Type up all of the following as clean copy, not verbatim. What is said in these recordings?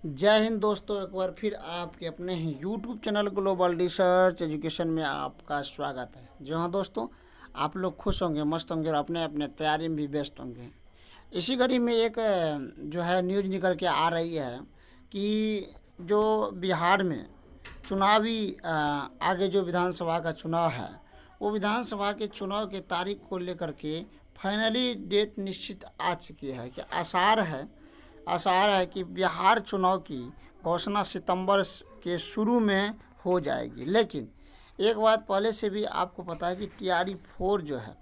जय हिंद दोस्तों, एक बार फिर आपके अपने ही YouTube channel global research education में आपका स्वागत है। जी हाँ दोस्तों, आप लोग खुश होंगे, मस्त होंगे और अपने अपने तैयारी में भी व्यस्त होंगे। इसी कड़ी में एक जो है न्यूज़ निकल के आ रही है कि जो बिहार में चुनावी आगे जो विधानसभा का चुनाव है, वो विधानसभा के चुनाव के तारीख को लेकर के फाइनली डेट निश्चित आ चुकी है कि आसार है कि बिहार चुनाव की घोषणा सितंबर के शुरू में हो जाएगी। लेकिन एक बात पहले से भी आपको पता है कि TRE-4 जो है,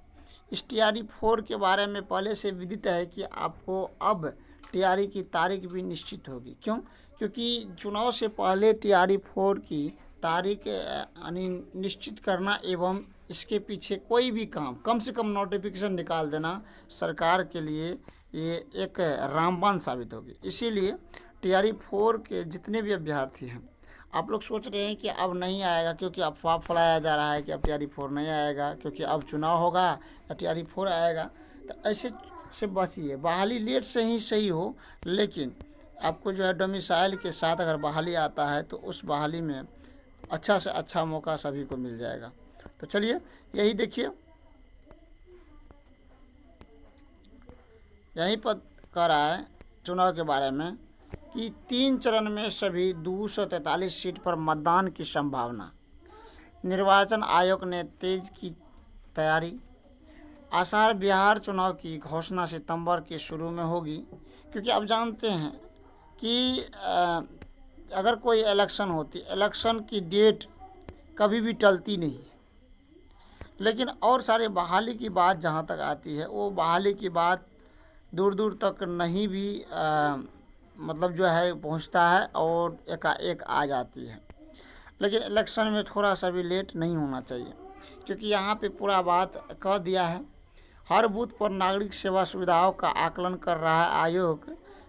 इस TRE-4 के बारे में पहले से विदित है कि आपको अब TRE की तारीख भी निश्चित होगी। क्यों? क्योंकि चुनाव से पहले TRE-4 की तारीख यानी निश्चित करना एवं इसके पीछे कोई भी काम, कम से कम नोटिफिकेशन निकाल देना सरकार के लिए ये एक रामबाण साबित होगी। इसीलिए TRE-4 के जितने भी अभ्यर्थी हैं, आप लोग सोच रहे हैं कि अब नहीं आएगा, क्योंकि अफवाह फैलाया जा रहा है कि अब TRE-4 नहीं आएगा क्योंकि अब चुनाव होगा या TRE-4 आएगा। तो ऐसे से बचिए, बहाली लेट से ही सही हो, लेकिन आपको जो है डोमिसाइल के साथ अगर बहाली आता है तो उस बहाली में अच्छा से अच्छा मौका सभी को मिल जाएगा। तो चलिए यही देखिए, यहीं पर कह रहा है चुनाव के बारे में कि 3 चरण में सभी 243 सीट पर मतदान की संभावना। निर्वाचन आयोग ने तेज की तैयारी। आसार बिहार चुनाव की घोषणा सितंबर के शुरू में होगी, क्योंकि आप जानते हैं कि अगर कोई इलेक्शन होती, इलेक्शन की डेट कभी भी टलती नहीं है। लेकिन और सारे बहाली की बात जहाँ तक आती है, वो बहाली की बात दूर दूर तक नहीं भी मतलब जो है पहुंचता है और एकाएक आ जाती है। लेकिन इलेक्शन में थोड़ा सा भी लेट नहीं होना चाहिए, क्योंकि यहाँ पे पूरा बात कह दिया है। हर बूथ पर नागरिक सेवा सुविधाओं का आकलन कर रहा है आयोग।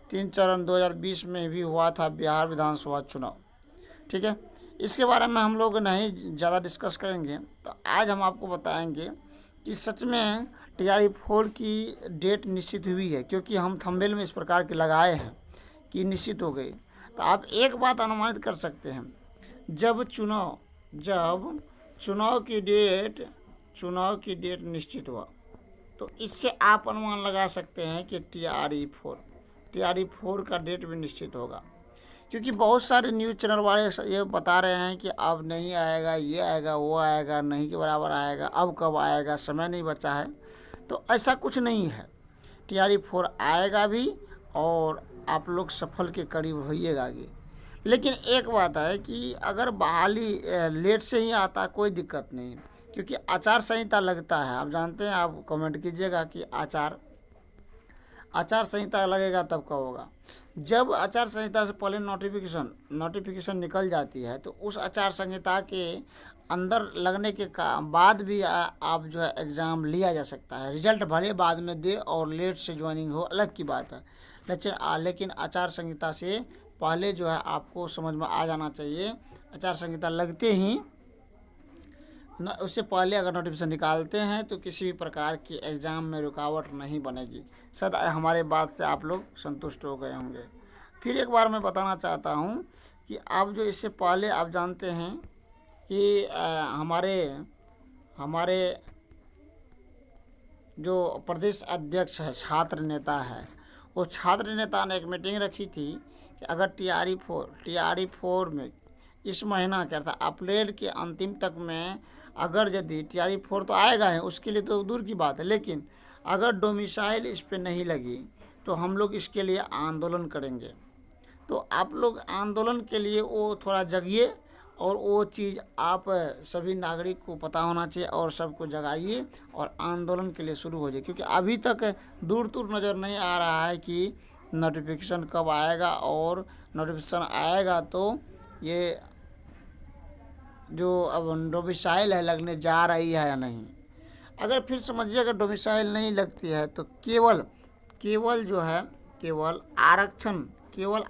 3 चरण 2020 में भी हुआ था बिहार विधानसभा चुनाव। ठीक है, इसके बारे में हम लोग नहीं ज़्यादा डिस्कस करेंगे। तो आज हम आपको बताएंगे कि सच में TRE-4 की डेट निश्चित हुई है, क्योंकि हम थंबनेल में इस प्रकार के लगाए हैं कि निश्चित हो गई। तो आप एक बात अनुमानित कर सकते हैं, जब चुनाव की डेट निश्चित हुआ तो इससे आप अनुमान लगा सकते हैं कि TRE-4 का डेट भी निश्चित होगा। क्योंकि बहुत सारे न्यूज़ चैनल वाले ये बता रहे हैं कि अब नहीं आएगा, ये आएगा, वो आएगा, नहीं के बराबर आएगा, अब कब आएगा, समय नहीं बचा है। तो ऐसा कुछ नहीं है, TRE-4 आएगा भी और आप लोग सफल के करीब होइएगा भी। लेकिन एक बात है कि अगर बहाली लेट से ही आता कोई दिक्कत नहीं, क्योंकि आचार संहिता लगता है। आप जानते हैं, आप कमेंट कीजिएगा कि आचार संहिता लगेगा तब कब होगा। जब आचार संहिता से पहले नोटिफिकेशन निकल जाती है तो उस आचार संहिता के अंदर लगने के बाद भी आप जो है एग्ज़ाम लिया जा सकता है। रिजल्ट भले बाद में दे और लेट से ज्वाइनिंग हो, अलग की बात है। लेकिन आचार संहिता से पहले जो है आपको समझ में आ जाना चाहिए। आचार संहिता लगते ही उससे पहले अगर नोटिफिकेशन निकालते हैं तो किसी भी प्रकार की एग्ज़ाम में रुकावट नहीं बनेगी। शायद हमारे बात से आप लोग संतुष्ट हो गए होंगे। फिर एक बार मैं बताना चाहता हूं कि आप जो इससे पहले आप जानते हैं कि हमारे जो प्रदेश अध्यक्ष है, छात्र नेता है, वो छात्र नेता ने एक मीटिंग रखी थी कि अगर TRE-4 में इस महीना क्या था, अप्रैल के अंतिम तक में अगर यदि TRE-4 तो आएगा है, उसके लिए तो दूर की बात है, लेकिन अगर डोमिसाइल इस पे नहीं लगी तो हम लोग इसके लिए आंदोलन करेंगे। तो आप लोग आंदोलन के लिए वो थोड़ा जगिए और वो चीज़ आप सभी नागरिक को पता होना चाहिए और सबको जगाइए और आंदोलन के लिए शुरू हो जाए। क्योंकि अभी तक दूर दूर नज़र नहीं आ रहा है कि नोटिफिकेशन कब आएगा, और नोटिफिकेशन आएगा तो ये जो अब डोमिसाइल है लगने जा रही है या नहीं। अगर फिर समझिए अगर डोमिसाइल नहीं लगती है तो केवल जो है केवल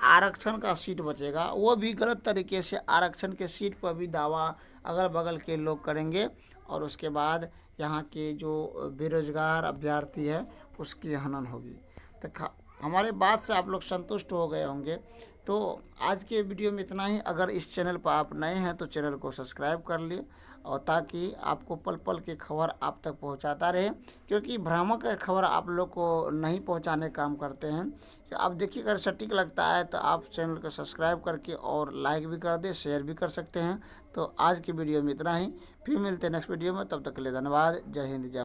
आरक्षण का सीट बचेगा। वो भी गलत तरीके से आरक्षण के सीट पर भी दावा अगल बगल के लोग करेंगे और उसके बाद यहाँ के जो बेरोजगार अभ्यर्थी है उसकी हनन होगी। तो हमारे बात से आप लोग संतुष्ट हो गए होंगे। तो आज के वीडियो में इतना ही। अगर इस चैनल पर आप नए हैं तो चैनल को सब्सक्राइब कर लिए, और ताकि आपको पल पल की खबर आप तक पहुंचाता रहे, क्योंकि भ्रामक खबर आप लोग को नहीं पहुंचाने काम करते हैं। तो आप देखिए, अगर सटीक लगता है तो आप चैनल को सब्सक्राइब करके और लाइक भी कर दे, शेयर भी कर सकते हैं। तो आज की वीडियो में इतना ही, फिर मिलते हैं नेक्स्ट वीडियो में। तब तक के लिए धन्यवाद। जय हिंद, जय